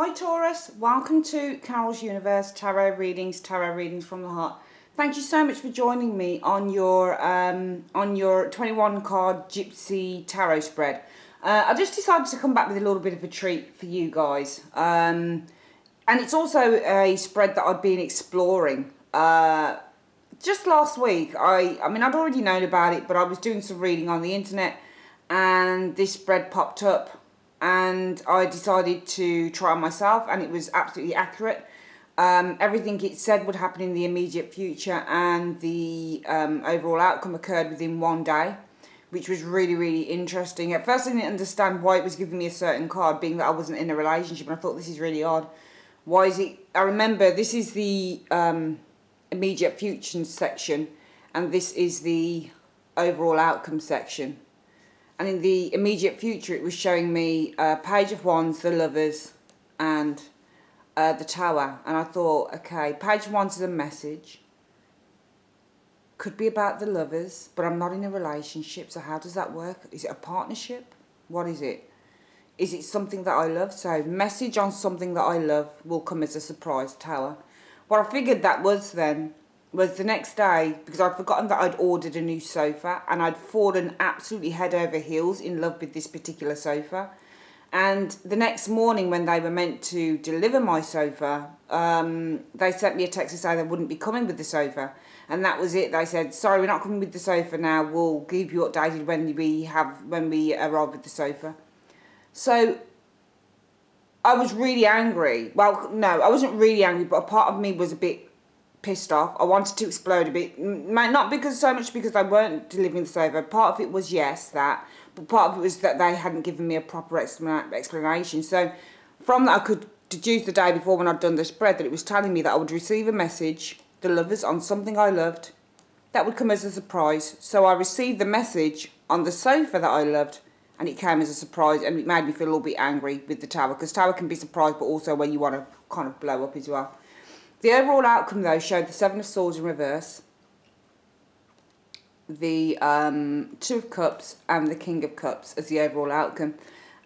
Hi Taurus, welcome to Carol's Universe Tarot Readings from the Heart. Thank you so much for joining me on your 21 card Gypsy tarot spread. I just decided to come back with a little bit of a treat for you guys. And it's also a spread that I've been exploring. Just last week, I mean I'd already known about it, but I was doing some reading on the internet and this spread popped up. And I decided to try it myself, and it was absolutely accurate. Everything it said would happen in the immediate future, and the overall outcome occurred within 1 day, which was really, really interesting. At first I didn't understand why it was giving me a certain card, being that I wasn't in a relationship, and I thought, this is really odd. Why is it? I remember this is the immediate future section, and this is the overall outcome section. And in the immediate future, it was showing me Page of Wands, the Lovers, and the Tower. And I thought, okay, Page of Wands is a message. Could be about the lovers, but I'm not in a relationship, so how does that work? Is it a partnership? What is it? Is it something that I love? So message on something that I love will come as a surprise, Tower. What I figured that was then was the next day, because I'd forgotten that I'd ordered a new sofa, and I'd fallen absolutely head over heels in love with this particular sofa. And the next morning, when they were meant to deliver my sofa, they sent me a text to say they wouldn't be coming with the sofa. And that was it. They said, sorry, we're not coming with the sofa now. We'll keep you updated when we arrive with the sofa. So I was really angry. Well, no, I wasn't really angry, but a part of me was a bit pissed off. I wanted to explode a bit, not so much because they weren't delivering the sofa. Part of it was yes, that, but part of it was that they hadn't given me a proper explanation. So from that I could deduce the day before, when I'd done the spread, that it was telling me that I would receive a message, the lovers, on something I loved, that would come as a surprise. So I received the message on the sofa that I loved, and it came as a surprise, and it made me feel a little bit angry with the Tower, because Tower can be surprised, but also when you want to kind of blow up as well. The overall outcome, though, showed the Seven of Swords in reverse, the Two of Cups, and the King of Cups as the overall outcome.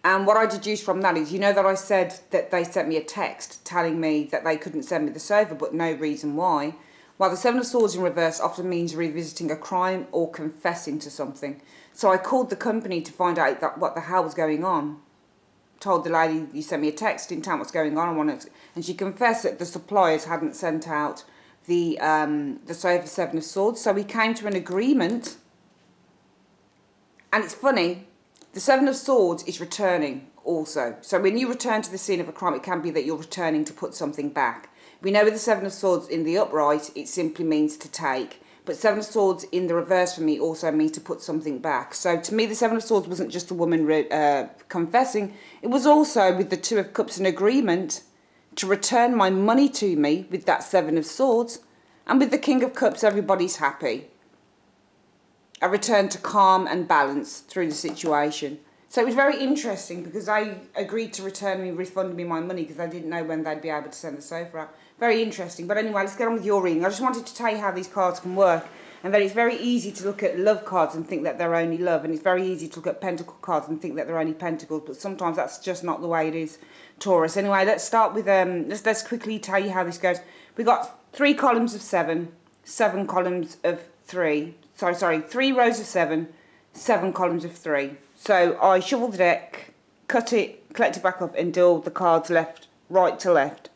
And what I deduced from that is, you know that I said that they sent me a text telling me that they couldn't send me the sofa, but no reason why. Well, the Seven of Swords in reverse often means revisiting a crime or confessing to something. So I called the company to find out what the hell was going on. Told the lady, you sent me a text, didn't tell me what's going on, and she confessed that the suppliers hadn't sent out the sofa Seven of Swords. So we came to an agreement, and it's funny, the Seven of Swords is returning also. So when you return to the scene of a crime, it can be that you're returning to put something back. We know with the Seven of Swords in the upright, it simply means to take. But Seven of Swords in the reverse for me also means to put something back. So to me, the Seven of Swords wasn't just a woman confessing. It was also, with the Two of Cups, an agreement to return my money to me with that Seven of Swords. And with the King of Cups, everybody's happy. A return to calm and balance through the situation. So it was very interesting, because they agreed to refund me my money, because they didn't know when they'd be able to send the sofa out. Very interesting. But anyway, let's get on with your reading. I just wanted to tell you how these cards can work, and that it's very easy to look at love cards and think that they're only love, and it's very easy to look at pentacle cards and think that they're only pentacles, but sometimes that's just not the way it is, Taurus. Anyway, let's start with, let's quickly tell you how this goes. We've got 3 columns of 7, 7 columns of 3, sorry, 3 rows of 7, 7 columns of 3. So I shuffle the deck, cut it, collect it back up, and deal the cards right to left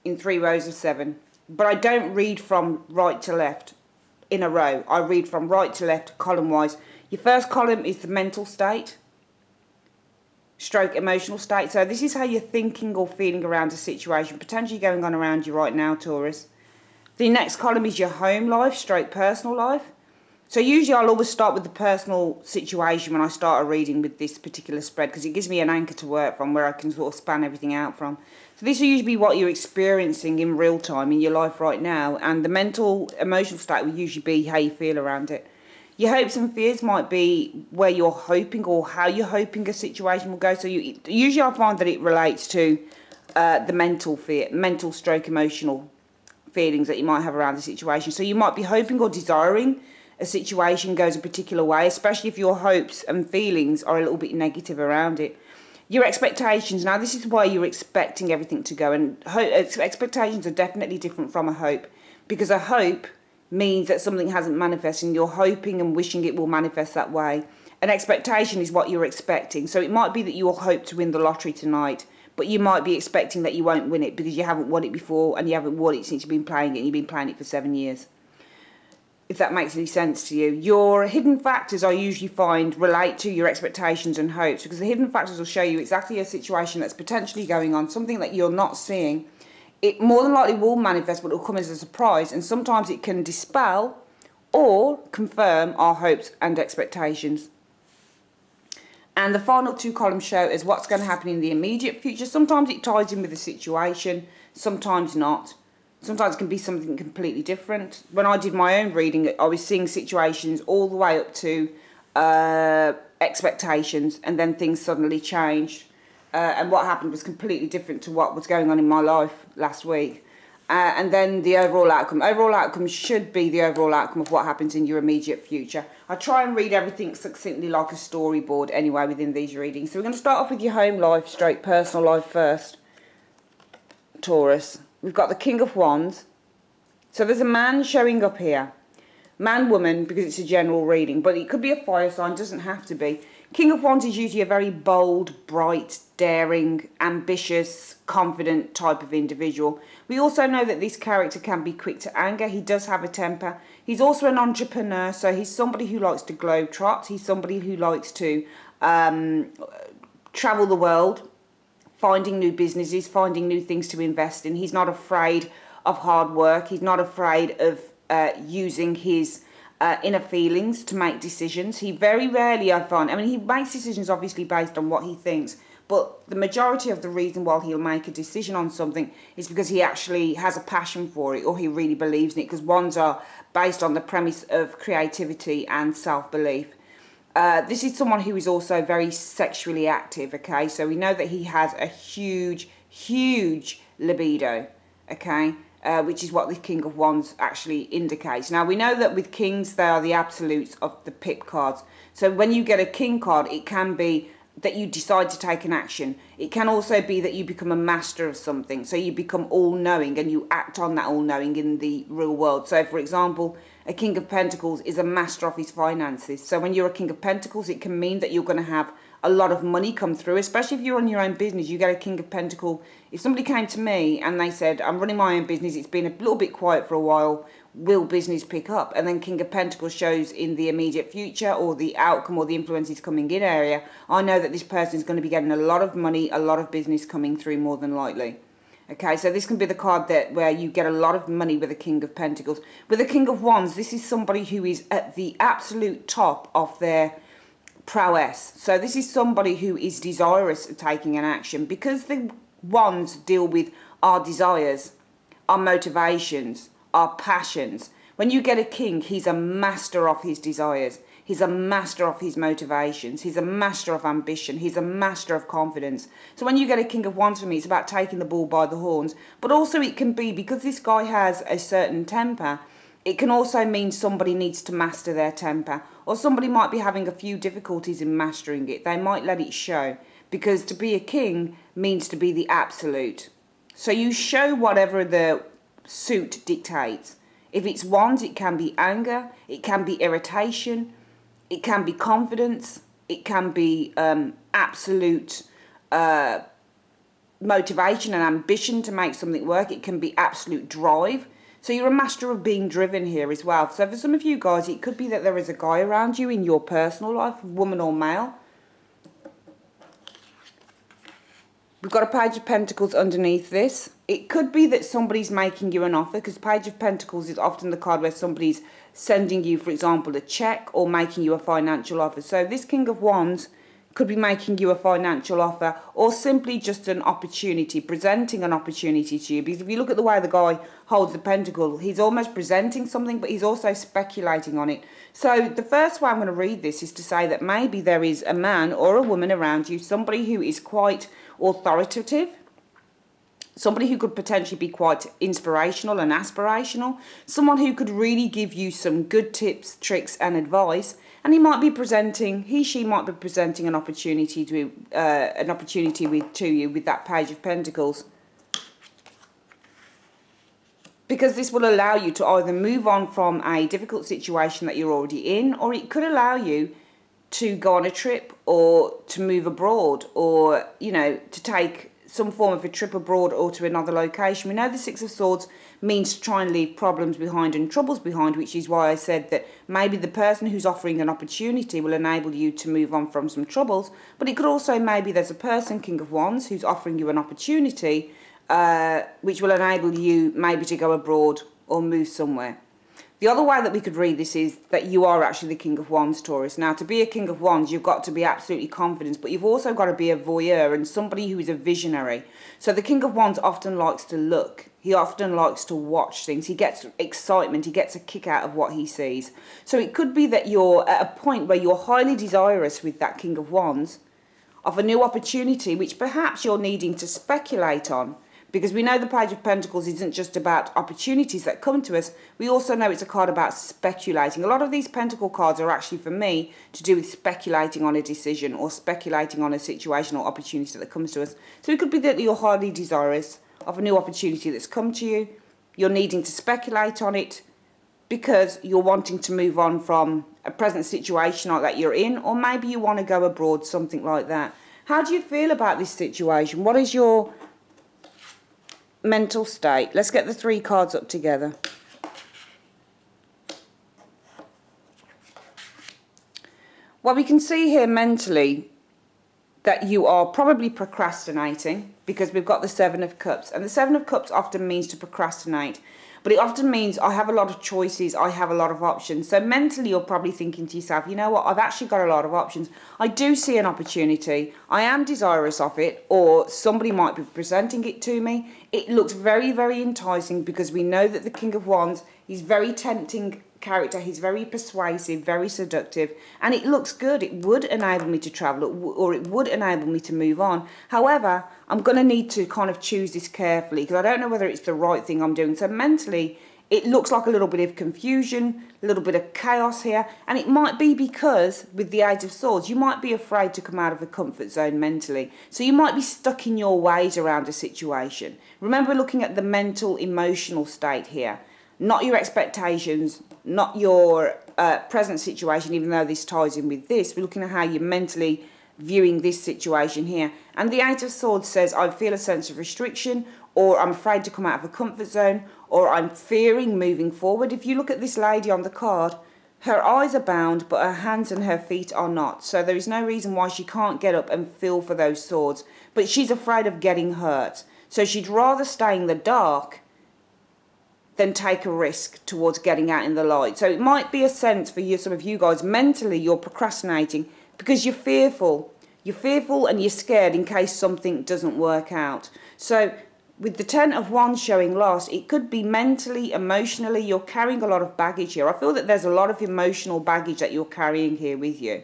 in 3 rows of 7. But I don't read from right to left in a row. I read from right to left, column-wise. Your first column is the mental state, stroke emotional state. So this is how you're thinking or feeling around a situation, potentially going on around you right now, Taurus. The next column is your home life, stroke personal life. So usually I'll always start with the personal situation when I start a reading with this particular spread, because it gives me an anchor to work from, where I can sort of span everything out from. So this will usually be what you're experiencing in real time in your life right now, and the mental, emotional state will usually be how you feel around it. Your hopes and fears might be where you're hoping, or how you're hoping a situation will go. So usually I find that it relates to the mental stroke emotional feelings that you might have around the situation. So you might be hoping or desiring a situation goes a particular way, especially if your hopes and feelings are a little bit negative around it. Your expectations. Now, this is why you're expecting everything to go. And expectations are definitely different from a hope. Because a hope means that something hasn't manifested and you're hoping and wishing it will manifest that way. An expectation is what you're expecting. So it might be that you'll hope to win the lottery tonight, but you might be expecting that you won't win it because you haven't won it before and you haven't won it since you've been playing it and you've been playing it for 7 years. If that makes any sense to you. Your hidden factors, I usually find, relate to your expectations and hopes, because the hidden factors will show you exactly a situation that's potentially going on, something that you're not seeing. It more than likely will manifest, but it will come as a surprise, and sometimes it can dispel or confirm our hopes and expectations. And the final 2 columns show us what's going to happen in the immediate future. Sometimes it ties in with the situation, sometimes not. Sometimes it can be something completely different. When I did my own reading, I was seeing situations all the way up to expectations, and then things suddenly changed. And what happened was completely different to what was going on in my life last week. And then the overall outcome. Overall outcome should be the overall outcome of what happens in your immediate future. I try and read everything succinctly like a storyboard anyway within these readings. So we're going to start off with your home life, stroke personal life first, Taurus. We've got the King of Wands. So there's a man showing up here. Man, woman, because it's a general reading. But it could be a fire sign, doesn't have to be. King of Wands is usually a very bold, bright, daring, ambitious, confident type of individual. We also know that this character can be quick to anger. He does have a temper. He's also an entrepreneur, so he's somebody who likes to globetrot. He's somebody who likes to travel the world, finding new businesses, finding new things to invest in. He's not afraid of hard work. He's not afraid of using his inner feelings to make decisions. He very rarely, I find, he makes decisions obviously based on what he thinks, but the majority of the reason why he'll make a decision on something is because he actually has a passion for it, or he really believes in it, because wands are based on the premise of creativity and self-belief. This is someone who is also very sexually active, okay? So we know that he has a huge, huge libido, okay? Which is what the King of Wands actually indicates. Now, we know that with kings, they are the absolutes of the pip cards. So when you get a king card, it can be that you decide to take an action. It can also be that you become a master of something. So you become all-knowing and you act on that all-knowing in the real world. So, for example, a King of Pentacles is a master of his finances. So when you're a King of Pentacles, it can mean that you're going to have a lot of money come through, especially if you're on your own business. You get a King of Pentacle. If somebody came to me and they said, I'm running my own business, it's been a little bit quiet for a while, will business pick up? And then King of Pentacles shows in the immediate future, or the outcome, or the influences coming in area, I know that this person is going to be getting a lot of money, a lot of business coming through more than likely. Okay, so this can be the card that where you get a lot of money with a King of Pentacles. With a King of Wands, this is somebody who is at the absolute top of their prowess. So this is somebody who is desirous of taking an action, because the wands deal with our desires, our motivations, our passions. When you get a king, he's a master of his desires. He's a master of his motivations. He's a master of ambition. He's a master of confidence. So when you get a King of Wands, for me, it's about taking the bull by the horns. But also it can be, because this guy has a certain temper, it can also mean somebody needs to master their temper, or somebody might be having a few difficulties in mastering it. They might let it show, because to be a king means to be the absolute. So you show whatever the suit dictates. If it's wands, it can be anger, it can be irritation, it can be confidence, it can be absolute motivation and ambition to make something work. It can be absolute drive. So you're a master of being driven here as well. So for some of you guys, it could be that there is a guy around you in your personal life, woman or male. We've got a Page of Pentacles underneath this. It could be that somebody's making you an offer, because Page of Pentacles is often the card where somebody's sending you, for example, a check or making you a financial offer. So this King of Wands could be making you a financial offer, or simply just an opportunity, presenting an opportunity to you. Because if you look at the way the guy holds the pentacle, he's almost presenting something, but he's also speculating on it. So the first way I'm going to read this is to say that maybe there is a man or a woman around you, somebody who is quite authoritative, somebody who could potentially be quite inspirational and aspirational, someone who could really give you some good tips, tricks and advice, and he she might be presenting an opportunity to you with that Page of Pentacles. Because this will allow you to either move on from a difficult situation that you're already in, or it could allow you to go on a trip or to move abroad, or, you know, to take some form of a trip abroad or to another location. We know the Six of Swords means to try and leave problems behind and troubles behind, which is why I said that maybe the person who's offering an opportunity will enable you to move on from some troubles. But it could also, maybe there's a person, King of Wands, who's offering you an opportunity which will enable you maybe to go abroad or move somewhere. The other way that we could read this is that you are actually the King of Wands, Taurus. Now, to be a King of Wands, you've got to be absolutely confident, but you've also got to be a voyeur and somebody who is a visionary. So the King of Wands often likes to look. He often likes to watch things. He gets excitement. He gets a kick out of what he sees. So it could be that you're at a point where you're highly desirous with that King of Wands of a new opportunity, which perhaps you're needing to speculate on. Because we know the Page of Pentacles isn't just about opportunities that come to us. We also know it's a card about speculating. A lot of these Pentacle cards are actually, for me, to do with speculating on a decision or speculating on a situation or opportunity that comes to us. So it could be that you're highly desirous of a new opportunity that's come to you. You're needing to speculate on it because you're wanting to move on from a present situation like that you're in, or maybe you want to go abroad, something like that. How do you feel about this situation? What is your mental state? Let's get the three cards up together. Well, we can see here mentally that you are probably procrastinating, because we've got the Seven of Cups, and the Seven of Cups often means to procrastinate, but it often means I have a lot of choices, I have a lot of options. So mentally you're probably thinking to yourself, you know what, I've actually got a lot of options. I do see an opportunity, I am desirous of it, or somebody might be presenting it to me. It looks very, very enticing, because we know that the King of Wands is very tempting character. He's very persuasive, very seductive, and it looks good. It would enable me to travel, or it would enable me to move on. However, I'm going to need to kind of choose this carefully, because I don't know whether it's the right thing I'm doing. So mentally it looks like a little bit of confusion, a little bit of chaos here, and it might be because with the Eight of Swords you might be afraid to come out of the comfort zone mentally. So you might be stuck in your ways around a situation. Remember, looking at the mental, emotional state here, not your expectations, not your present situation, even though this ties in with this. We're looking at how you're mentally viewing this situation here. And the Eight of Swords says, I feel a sense of restriction, or I'm afraid to come out of a comfort zone, or I'm fearing moving forward. If you look at this lady on the card, her eyes are bound, but her hands and her feet are not. So there is no reason why she can't get up and feel for those swords. But she's afraid of getting hurt. So she'd rather stay in the dark than take a risk towards getting out in the light. So it might be a sense for you, some of you guys, mentally you're procrastinating because you're fearful. You're fearful and you're scared in case something doesn't work out. So with the Ten of Wands showing loss, it could be mentally, emotionally, you're carrying a lot of baggage here. I feel that there's a lot of emotional baggage that you're carrying here with you.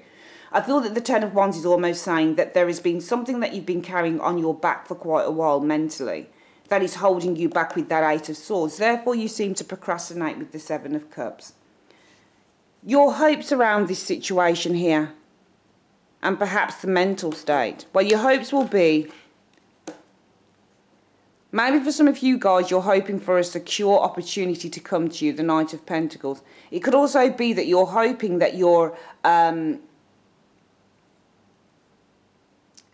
I feel that the Ten of Wands is almost saying that there has been something that you've been carrying on your back for quite a while mentally, that is holding you back with that Eight of Swords. Therefore, you seem to procrastinate with the Seven of Cups. Your hopes around this situation here, and perhaps the mental state, well, your hopes will be, maybe for some of you guys, you're hoping for a secure opportunity to come to you, the Knight of Pentacles. It could also be that you're hoping that you're,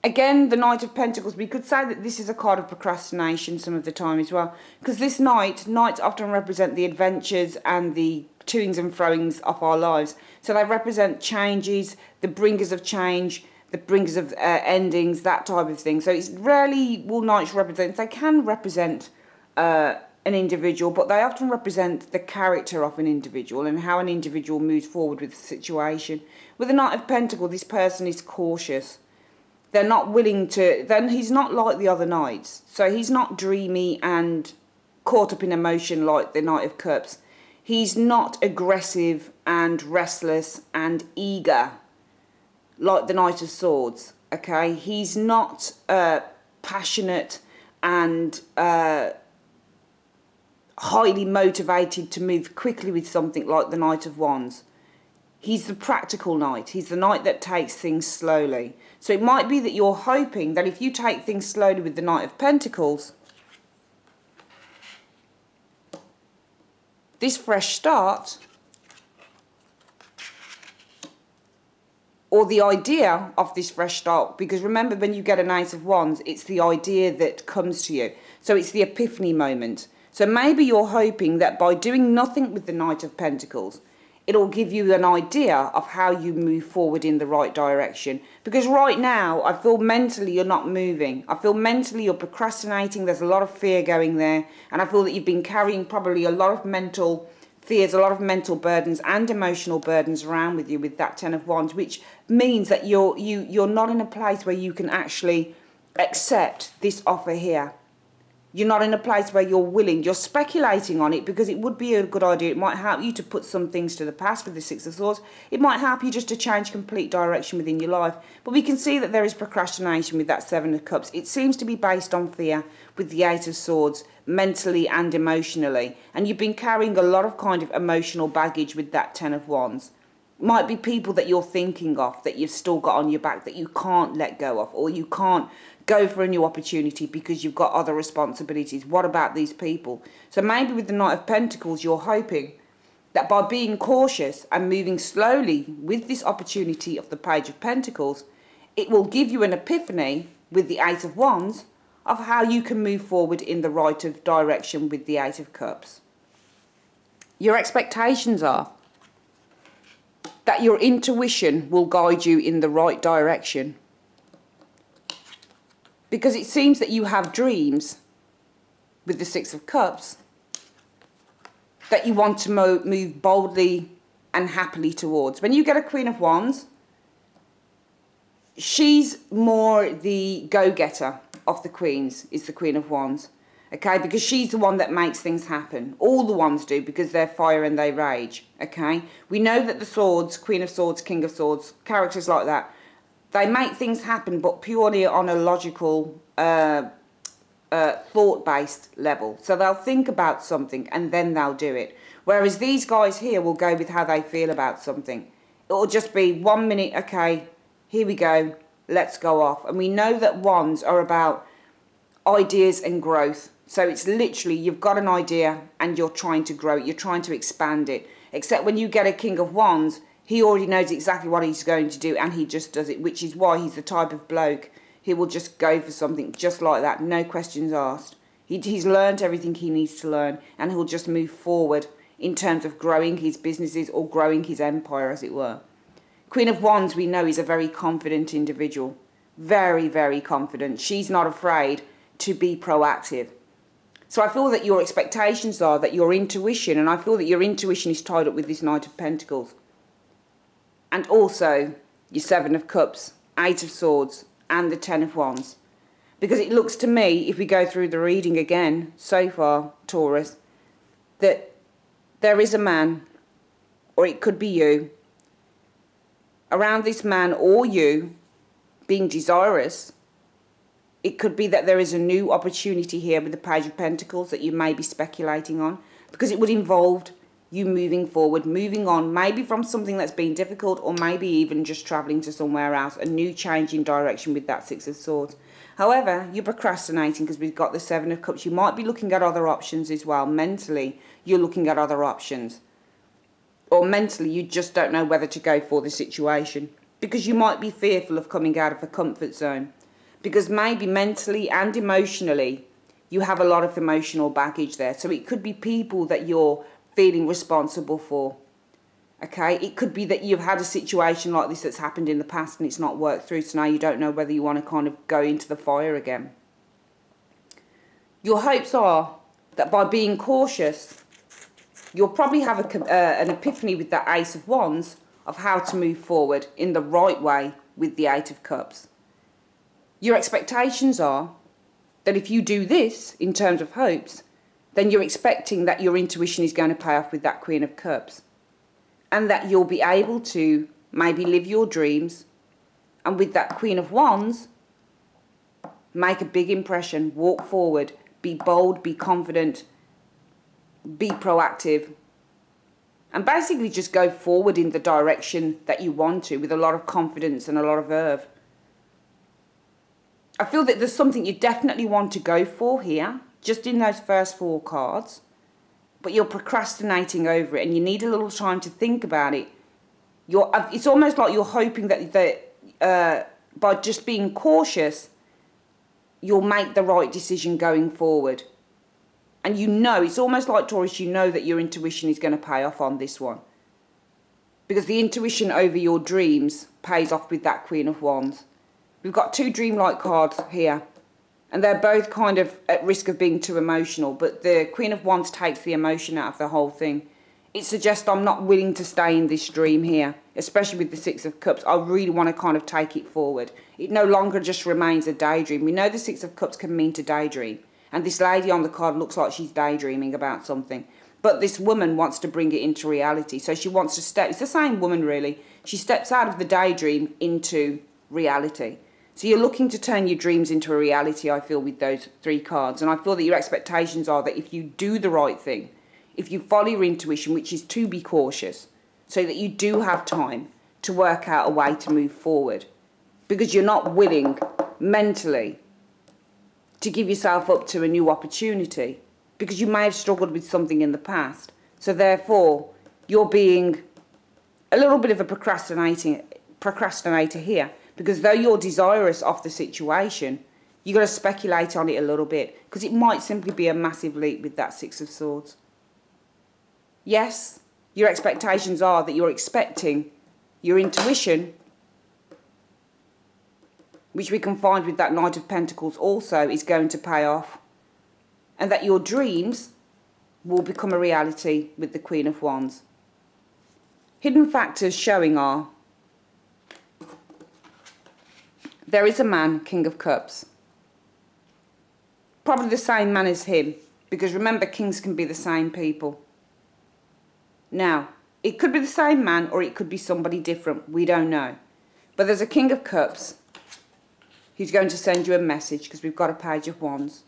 again, the Knight of Pentacles, we could say that this is a card of procrastination some of the time as well. Because this knights often represent the adventures and the toings and froings of our lives. So they represent changes, the bringers of change, the bringers of endings, that type of thing. So it's rarely will knights represent, they can represent an individual, but they often represent the character of an individual and how an individual moves forward with the situation. With the Knight of Pentacles, this person is cautious. They're not willing to, then he's not like the other knights. So he's not dreamy and caught up in emotion like the Knight of Cups. He's not aggressive and restless and eager like the Knight of Swords, okay? He's not passionate and highly motivated to move quickly with something like the Knight of Wands. He's the practical knight. He's the knight that takes things slowly. So it might be that you're hoping that if you take things slowly with the Knight of Pentacles, this fresh start, or the idea of this fresh start, because remember, when you get an Ace of Wands, it's the idea that comes to you. So it's the epiphany moment. So maybe you're hoping that by doing nothing with the Knight of Pentacles, it'll give you an idea of how you move forward in the right direction. Because right now, I feel mentally you're not moving. I feel mentally you're procrastinating. There's a lot of fear going there. And I feel that you've been carrying probably a lot of mental fears, a lot of mental burdens and emotional burdens around with you with that Ten of Wands, which means that you're not in a place where you can actually accept this offer here. You're not in a place where you're willing. You're speculating on it because it would be a good idea. It might help you to put some things to the past with the Six of Swords. It might help you just to change complete direction within your life. But we can see that there is procrastination with that Seven of Cups. It seems to be based on fear with the Eight of Swords, mentally and emotionally. And you've been carrying a lot of kind of emotional baggage with that Ten of Wands. Might be people that you're thinking of that you've still got on your back that you can't let go of, or you can't go for a new opportunity because you've got other responsibilities. What about these people? So maybe with the Knight of Pentacles, you're hoping that by being cautious and moving slowly with this opportunity of the Page of Pentacles, it will give you an epiphany with the Eight of Wands of how you can move forward in the right of direction with the Eight of Cups. Your expectations are that your intuition will guide you in the right direction. Because it seems that you have dreams with the Six of Cups that you want to move boldly and happily towards. When you get a Queen of Wands, she's more the go-getter of the queens, is the Queen of Wands. Okay, because she's the one that makes things happen. All the ones do, because they're fire and they rage. Okay, we know that the Swords, Queen of Swords, King of Swords, characters like that, they make things happen, but purely on a logical, thought-based level. So they'll think about something and then they'll do it. Whereas these guys here will go with how they feel about something. It'll just be 1 minute, okay, here we go, let's go off. And we know that Wands are about ideas and growth. So it's literally, you've got an idea and you're trying to grow it, you're trying to expand it. Except when you get a King of Wands, he already knows exactly what he's going to do and he just does it, which is why he's the type of bloke. He will just go for something just like that, no questions asked. He's learned everything he needs to learn and he'll just move forward in terms of growing his businesses or growing his empire, as it were. Queen of Wands, we know, is a very confident individual. Very, very confident. She's not afraid to be proactive. So I feel that your expectations are that your intuition, and I feel that your intuition is tied up with this Knight of Pentacles. And also your Seven of Cups, Eight of Swords, and the Ten of Wands. Because it looks to me, if we go through the reading again, so far, Taurus, that there is a man, or it could be you, around this man or you being desirous. It could be that there is a new opportunity here with the Page of Pentacles that you may be speculating on, because it would involve you moving forward, moving on, maybe from something that's been difficult, or maybe even just travelling to somewhere else, a new change in direction with that Six of Swords. However, you're procrastinating because we've got the Seven of Cups. You might be looking at other options as well. Mentally, you're looking at other options. Or mentally, you just don't know whether to go for the situation, because you might be fearful of coming out of a comfort zone. Because maybe mentally and emotionally, you have a lot of emotional baggage there. So it could be people that you're feeling responsible for. Okay, it could be that you've had a situation like this that's happened in the past and it's not worked through, so now you don't know whether you want to kind of go into the fire again. Your hopes are that by being cautious, you'll probably have an epiphany with that Ace of Wands of how to move forward in the right way with the Eight of Cups. Your expectations are that if you do this in terms of hopes, then you're expecting that your intuition is going to pay off with that Queen of Cups. And that you'll be able to maybe live your dreams. And with that Queen of Wands, make a big impression, walk forward, be bold, be confident, be proactive, and basically just go forward in the direction that you want to with a lot of confidence and a lot of verve. I feel that there's something you definitely want to go for here, just in those first 4 cards, but you're procrastinating over it and you need a little time to think about it. It's almost like you're hoping that by just being cautious, you'll make the right decision going forward. And you know, it's almost like, Taurus, you know that your intuition is going to pay off on this one. Because the intuition over your dreams pays off with that Queen of Wands. We've got 2 dreamlike cards here. And they're both kind of at risk of being too emotional. But the Queen of Wands takes the emotion out of the whole thing. It suggests I'm not willing to stay in this dream here. Especially with the 6 of Cups. I really want to kind of take it forward. It no longer just remains a daydream. We know the 6 of Cups can mean to daydream. And this lady on the card looks like she's daydreaming about something. But this woman wants to bring it into reality. So she wants to step... It's the same woman, really. She steps out of the daydream into reality. So you're looking to turn your dreams into a reality, I feel, with those 3 cards. And I feel that your expectations are that if you do the right thing, if you follow your intuition, which is to be cautious, so that you do have time to work out a way to move forward. Because you're not willing mentally to give yourself up to a new opportunity, because you may have struggled with something in the past. So therefore, you're being a little bit of a procrastinator here, because though you're desirous of the situation, you've got to speculate on it a little bit, because it might simply be a massive leap with that 6 of Swords. Yes, your expectations are that you're expecting your intuition, which we can find with that Knight of Pentacles also, is going to pay off. And that your dreams will become a reality with the Queen of Wands. Hidden factors showing are, there is a man, King of Cups. Probably the same man as him, because remember, kings can be the same people. Now, it could be the same man or it could be somebody different. We don't know. But there's a King of Cups who's going to send you a message, because we've got a Page of Wands.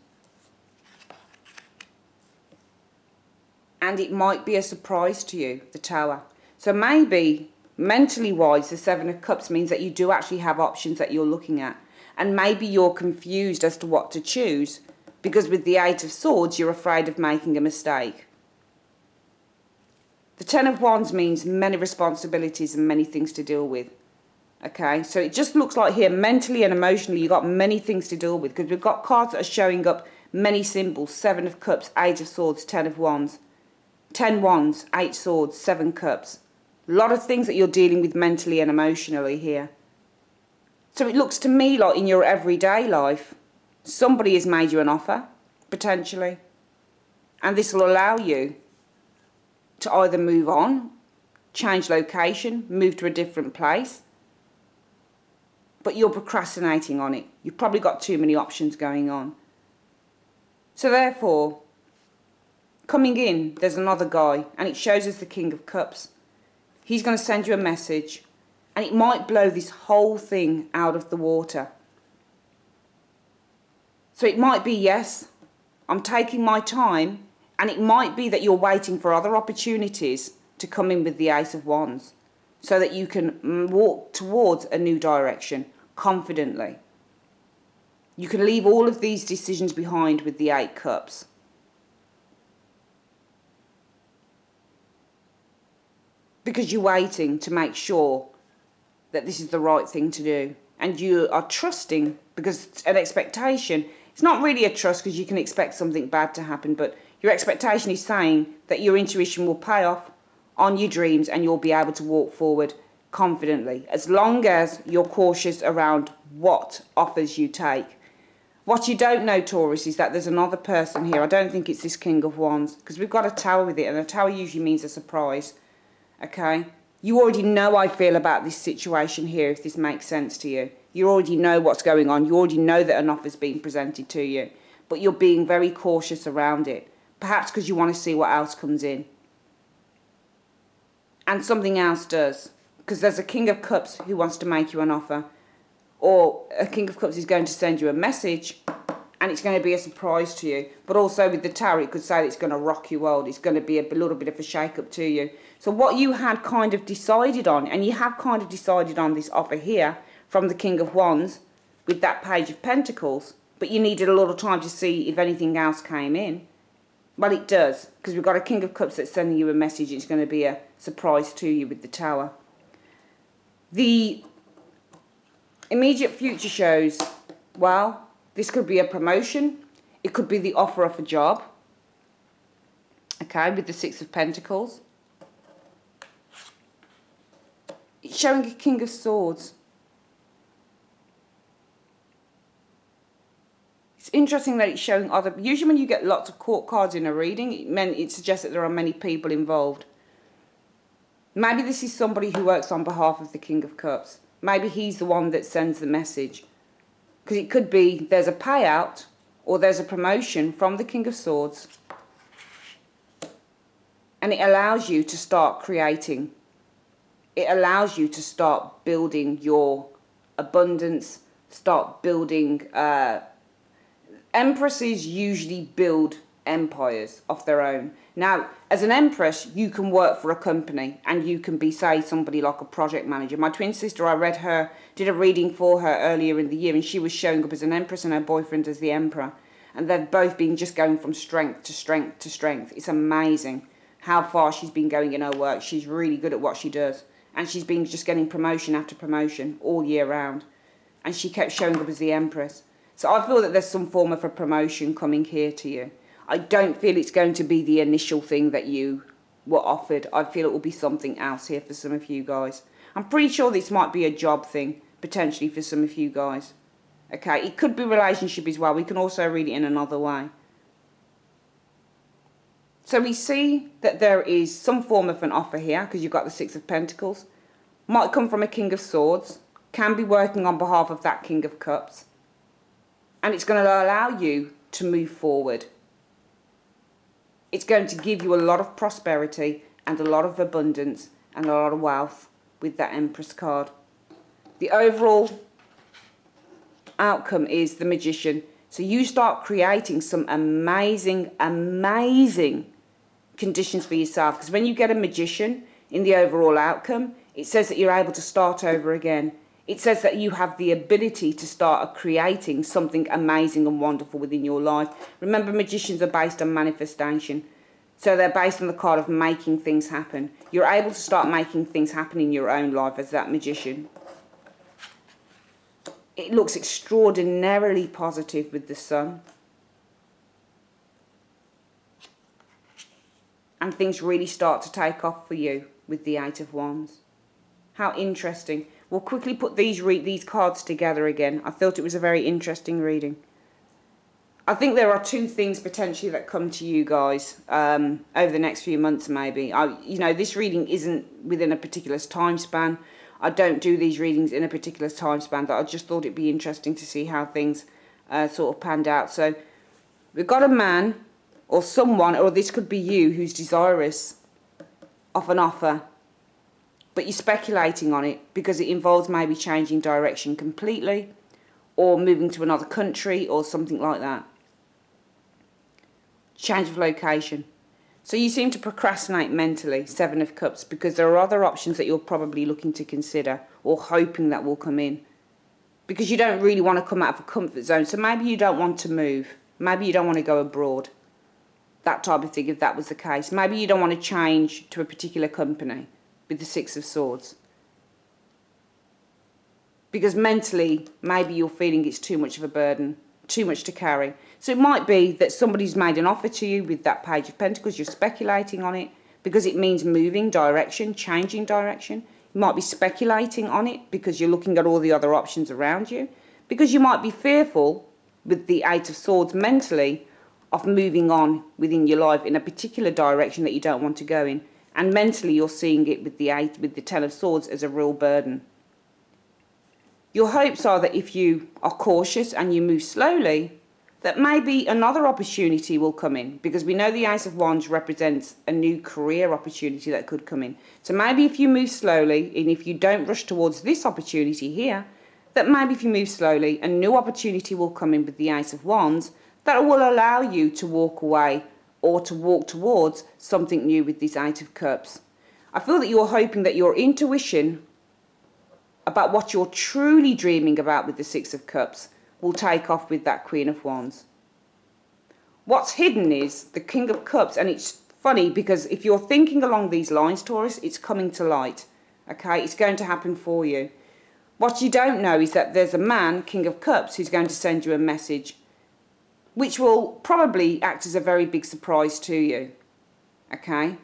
And it might be a surprise to you, the Tower. So maybe, mentally wise, the 7 of Cups means that you do actually have options that you're looking at. And maybe you're confused as to what to choose, because with the 8 of Swords, you're afraid of making a mistake. The 10 of Wands means many responsibilities and many things to deal with. Okay, so it just looks like here, mentally and emotionally, you've got many things to deal with, because we've got cards that are showing up many symbols. 7 of Cups, 8 of Swords, 10 of Wands. 10 Wands, 8 Swords, 7 Cups. A lot of things that you're dealing with mentally and emotionally here. So it looks to me like in your everyday life, somebody has made you an offer, potentially. And this will allow you to either move on, change location, move to a different place. But you're procrastinating on it. You've probably got too many options going on. So therefore, coming in, there's another guy, and it shows us the King of Cups. He's going to send you a message, and it might blow this whole thing out of the water. So it might be, yes, I'm taking my time, and it might be that you're waiting for other opportunities to come in with the Ace of Wands, so that you can walk towards a new direction confidently. You can leave all of these decisions behind with the 8 Cups. Because you're waiting to make sure that this is the right thing to do. And you are trusting, because an expectation, it's not really a trust, because you can expect something bad to happen, but your expectation is saying that your intuition will pay off on your dreams and you'll be able to walk forward confidently, as long as you're cautious around what offers you take. What you don't know, Taurus, is that there's another person here. I don't think it's this King of Wands, because we've got a Tower with it, and a Tower usually means a surprise. Okay? You already know how I feel about this situation here, if this makes sense to you. You already know what's going on. You already know that an offer's being presented to you. But you're being very cautious around it. Perhaps because you want to see what else comes in. And something else does. Because there's a King of Cups who wants to make you an offer. or a King of Cups is going to send you a message and it's going to be a surprise to you. But also with the Tower, it could say that it's going to rock your world. It's going to be a little bit of a shake-up to you. So what you had kind of decided on, and you have kind of decided on this offer here from the King of Wands with that Page of Pentacles, but you needed a little time to see if anything else came in. Well, it does, because we've got a King of Cups that's sending you a message. It's going to be a surprise to you with the Tower. The immediate future shows, well, this could be a promotion. It could be the offer of a job. Okay, with the Six of Pentacles. It's showing a King of Swords. It's interesting that it's showing other... Usually when you get lots of court cards in a reading, it suggests that there are many people involved. Maybe this is somebody who works on behalf of the King of Cups. Maybe he's the one that sends the message. Because it could be there's a payout or there's a promotion from the King of Swords. And it allows you to start creating. It allows you to start building your abundance, start building... Empresses usually build empires of their own. Now, as an empress, you can work for a company and you can be, say, somebody like a project manager. My twin sister, I read her, did a reading for her earlier in the year, and she was showing up as an empress and her boyfriend as the emperor. And they've both been just going from strength to strength to strength. It's amazing how far she's been going in her work. She's really good at what she does. And she's been just getting promotion after promotion all year round. And she kept showing up as the empress. So I feel that there's some form of a promotion coming here to you. I don't feel it's going to be the initial thing that you were offered. I feel it will be something else here for some of you guys. I'm pretty sure this might be a job thing, potentially for some of you guys. Okay, it could be relationship as well. We can also read it in another way. So we see that there is some form of an offer here, because you've got the Six of Pentacles. Might come from a King of Swords. Can be working on behalf of that King of Cups. And it's going to allow you to move forward. It's going to give you a lot of prosperity and a lot of abundance and a lot of wealth with that Empress card. The overall outcome is the Magician. So you start creating some amazing, amazing conditions for yourself. Because when you get a Magician in the overall outcome, it says that you're able to start over again. It says that you have the ability to start creating something amazing and wonderful within your life. Remember, magicians are based on manifestation. So they're based on the card of making things happen. You're able to start making things happen in your own life as that magician. It looks extraordinarily positive with the Sun. And things really start to take off for you with the Eight of Wands. How interesting. We'll quickly put these cards together again. I thought it was a very interesting reading. I think there are two things potentially that come to you guys over the next few months maybe. This reading isn't within a particular time span. I don't do these readings in a particular time span, but I just thought it'd be interesting to see how things sort of panned out. So we've got a man or someone, or this could be you, who's desirous of an offer. But you're speculating on it because it involves maybe changing direction completely or moving to another country or something like that. Change of location. So you seem to procrastinate mentally, Seven of Cups, because there are other options that you're probably looking to consider or hoping that will come in. Because you don't really want to come out of a comfort zone. So maybe you don't want to move. Maybe you don't want to go abroad. That type of thing, if that was the case. Maybe you don't want to change to a particular company. With the Six of Swords. Because mentally, maybe you're feeling it's too much of a burden, too much to carry. So it might be that somebody's made an offer to you with that Page of Pentacles, you're speculating on it, because it means moving direction, changing direction. You might be speculating on it, because you're looking at all the other options around you. Because you might be fearful, with the Eight of Swords mentally, of moving on within your life in a particular direction that you don't want to go in. And mentally you're seeing it with the Ten of Swords as a real burden. Your hopes are that if you are cautious and you move slowly, that maybe another opportunity will come in. Because we know the Ace of Wands represents a new career opportunity that could come in. So maybe if you move slowly and if you don't rush towards this opportunity here, that maybe if you move slowly, a new opportunity will come in with the Ace of Wands that will allow you to walk away or to walk towards something new with this Eight of Cups. I feel that you're hoping that your intuition about what you're truly dreaming about with the Six of Cups will take off with that Queen of Wands. What's hidden is the King of Cups, and it's funny because if you're thinking along these lines, Taurus, it's coming to light. Okay, it's going to happen for you. What you don't know is that there's a man, King of Cups, who's going to send you a message which will probably act as a very big surprise to you. Okay?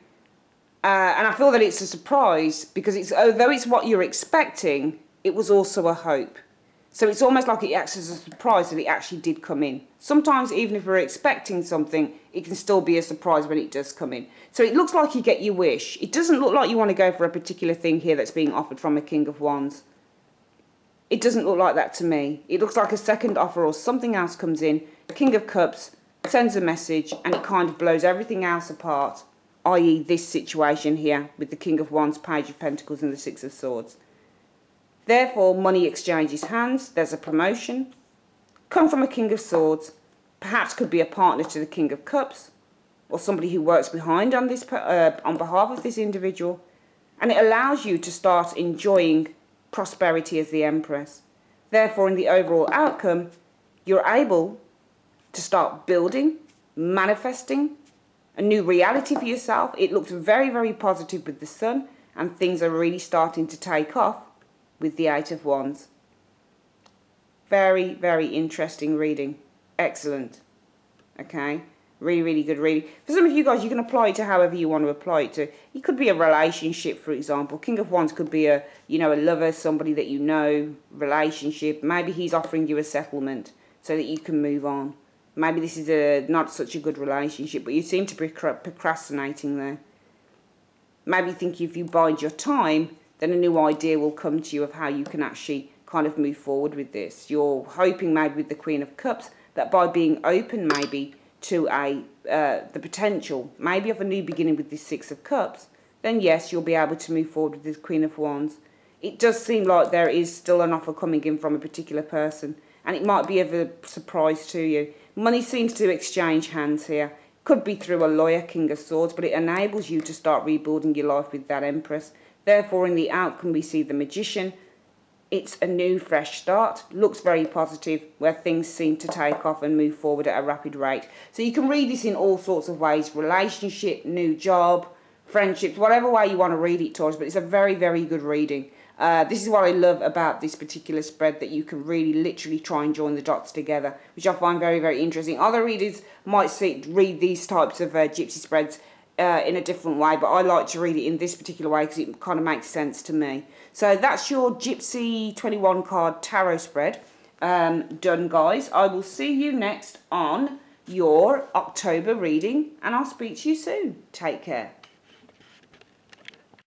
And I feel that it's a surprise because although it's what you're expecting, it was also a hope. So it's almost like it acts as a surprise that it actually did come in. Sometimes even if we're expecting something, it can still be a surprise when it does come in. So it looks like you get your wish. It doesn't look like you want to go for a particular thing here that's being offered from a King of Wands. It doesn't look like that to me. It looks like a second offer or something else comes in. The King of Cups sends a message and it kind of blows everything else apart, i.e. this situation here with the King of Wands, Page of Pentacles and the Six of Swords. Therefore, money exchanges hands. There's a promotion. Come from a King of Swords. Perhaps could be a partner to the King of Cups or somebody who works behind on this on behalf of this individual. And it allows you to start enjoying prosperity as the Empress. Therefore, in the overall outcome, you're able to start building, manifesting a new reality for yourself. It looks very, very positive with the Sun, and things are really starting to take off with the Eight of Wands. Very, very interesting reading. Excellent. Okay. Really, really good reading. For some of you guys, you can apply it to however you want to apply it to. It could be a relationship, for example. King of Wands could be a lover, somebody that you know, relationship. Maybe he's offering you a settlement so that you can move on. Maybe this is not such a good relationship, but you seem to be procrastinating there. Maybe think if you bide your time, then a new idea will come to you of how you can actually kind of move forward with this. You're hoping maybe with the Queen of Cups that by being open maybe to the potential maybe of a new beginning with this Six of Cups, then yes, you'll be able to move forward with this Queen of Wands. It does seem like there is still an offer coming in from a particular person, and it might be of a surprise to you. Money seems to exchange hands here. Could be through a lawyer, King of Swords, but it enables you to start rebuilding your life with that Empress. Therefore, in the outcome, we see the Magician. It's a new, fresh start. Looks very positive, where things seem to take off and move forward at a rapid rate. So you can read this in all sorts of ways. Relationship, new job, friendships, whatever way you want to read it, Taurus. But it's a very, very good reading. This is what I love about this particular spread, that you can really literally try and join the dots together, which I find very, very interesting. Other readers might read these types of Gypsy spreads in a different way, but I like to read it in this particular way because it kind of makes sense to me. So that's your Gypsy 21 card tarot spread done, guys. I will see you next on your October reading, and I'll speak to you soon. Take care.